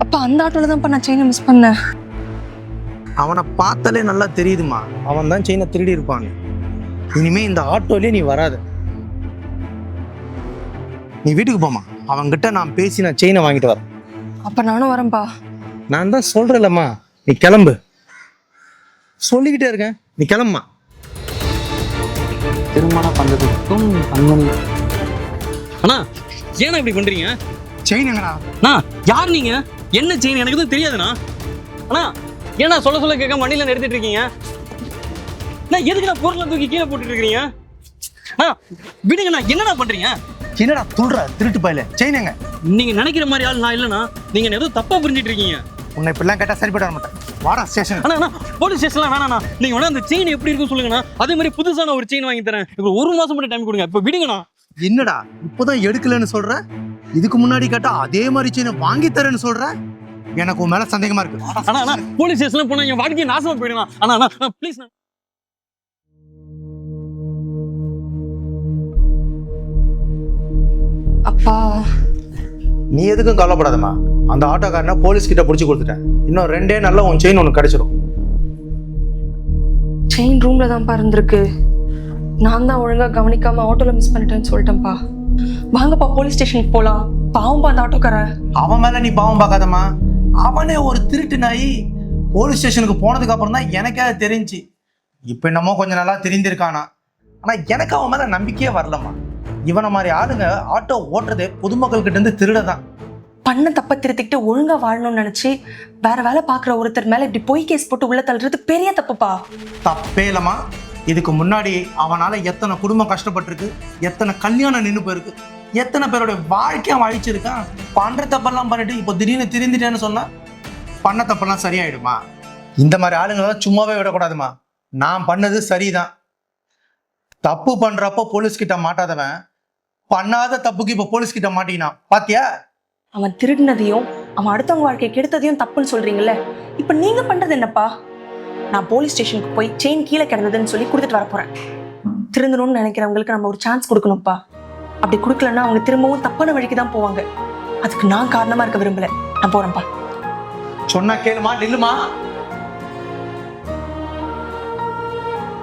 அப்ப அந்த ஆட்டோல தான்ப்பா நான் செயினை மிஸ் பண்ணேன். அவனை பார்த்தாலே நல்லா தெரியுதுமா, அவன் தான் செயினை திருடி இருப்பான்னு. இனிமே இந்த ஆட்டோலயே நீ வராத, நீ வீட்டுக்கு போமா. அவன்கிட்ட நான் பேசி நான் செயினை வாங்கிட்டு வரேன். அப்ப நானும் வரேன்ப்பா. நான் தான் சொல்றேன்லம்மா, நீ கிளம்பு. சொல்லிக்கிட்டே இருக்கேன், நீ கிளம்புமா. திருமணம் பண்றதுக்கும் கண்மணி. அண்ணா ஏன்னா இப்படி பண்றீங்க? செயின் எங்கடா? அண்ணா யார் நீங்க? என்ன செயின் எனக்கு எதுவும் தெரியாதுண்ணா. அண்ணா ஏன்னா சொல்ல சொல்ல கேட்க வண்டியில நிறுத்திட்டு இருக்கீங்க? நான் எதுக்கு நான் பொருளை தூக்கி கீழே போட்டுட்டு இருக்கீங்க? அண்ணா விடுங்கண்ணா, என்னண்ணா பண்றீங்க? என்னடா துள்ற திருட்டு பையல? செயின் எங்க? நீங்க நினைக்கிற மாதிரி ஆள் நான் இல்லைண்ணா. நீங்க ஏதோ தப்பா புரிஞ்சிட்டு இருக்கீங்க. உன்னை இப்படிலாம் கேட்டா சரிப்பட வர மாட்டேன். வாடா ஸ்டேஷன். அண்ணா போலீஸ் ஸ்டேஷன்லாம் வேணாண்ணா. நீங்க வேணா அந்த செயின் எப்படி இருக்குன்னு சொல்லுங்கண்ணா. அதே மாதிரி புதுசான ஒரு செயின் வாங்கி தரேன். இப்போ 1 மாசம் மட்டும் டைம் கொடுங்க. இப்போ விடுங்கண்ணா. என்னடா இப்போதான் எடுக்கலன்னு சொல்ற? இதுக்கு முன்னாடி கேட்டா அதே மாதிரி செயினை வாங்கி தரேன்னு சொல்ற? எனக்கு உன் மேல சந்தேகமா இருக்கு. அண்ணா போலீஸ் ஸ்டேஷன்ல போனா என் வாழ்க்கையை நாசமா போயிடுங்க. அண்ணா ப்ளீஸ். அப்பா நீ எதுக்கும் கவலைப்படாதம்மா. அந்த ஆட்டோக்காரனை போலீஸ் கிட்ட புடிச்சு கொடுத்துட்டேன். இன்னும் 2 நாள்ல உன் செயின் ஒன்று கிடைச்சிடும். செயின் ரூம்ல தான்ப்பா இருந்திருக்கு. நான் தான் ஒழுங்கா கவனிக்காம ஆட்டோல மிஸ் பண்ணிட்டேன்னு சொல்லிட்டேன்ப்பா. வாங்கப்பா போலீஸ் ஸ்டேஷனுக்கு போலாம். பாவம்பா அந்த ஆட்டோக்காரன். அவன் மேல நீ பாவம் பார்க்காதம்மா. அவனே ஒரு திருட்டு நாய். போலீஸ் ஸ்டேஷனுக்கு போனதுக்கு அப்புறம் தான் எனக்கே அது தெரிஞ்சு. இப்ப என்னமோ கொஞ்சம் நல்லா தெரிந்திருக்கானா. ஆனா எனக்கு அவன் மேல நம்பிக்கையே வரலம்மா. இவனை மாதிரி ஆளுங்க ஆட்டோ ஓட்டுறதே பொதுமக்கள் கிட்ட இருந்து திருடதான். பண்ண தப்ப திருத்திக்கிட்டு ஒழுங்கா வாழணும்னு நினைச்சு வேற வேலை பாக்குற ஒருத்தர் மேல இப்படி பொய் கேஸ் போட்டு உள்ள தள்ளுறது பெரிய தப்புப்பா. தப்பே இல்லம்மா. இதுக்கு முன்னாடி அவனால எத்தனை குடும்பம் கஷ்டப்பட்டிருக்கு, எத்தனை கல்யாணம் நின்று போயிருக்கு, எத்தனை பேரோட வாழ்க்கையை அழிச்சிருக்கான். பண்ற தப்பெல்லாம் பண்ணிட்டு இப்போ திடீர்னு திருந்திட்டேன்னு சொன்னா பண்ண தப்பெல்லாம் சரியாயிடுமா? இந்த மாதிரி ஆளுங்களெல்லாம் சும்மாவே விடக்கூடாதுமா. நான் பண்ணது சரிதான். தப்பு பண்றப்போ போலீஸ் கிட்ட மாட்டாதவன் பண்ணாத தப்புக்கு இப்போ போலீஸ் கிட்ட மாட்டிக்கினான். பாத்தியா? அவன் திருடினதையும் அவன் அடுத்தவங்க வாழ்க்கையை கெடுத்ததையும் தப்புன்னு சொல்றீங்கல்ல. இப்ப நீங்க பண்றது என்னப்பா? நான் போலீஸ் ஸ்டேஷனுக்கு போய் செயின் கீழே கிடந்ததுன்னு சொல்லி கொடுத்துட்டு வர போறேன். திருந்தணும்னு நினைக்கிறவங்களுக்கு நம்ம ஒரு சான்ஸ் கொடுக்கணும்ப்பா. அப்படி கொடுக்கலன்னா அவங்க திரும்பவும் தப்பான வழிக்கு தான் போவாங்க. அதுக்கு நான் காரணமா இருக்க விரும்பல. நான் போறேன்ப்பா. சொன்னா கேளுமா, நில்லுமா.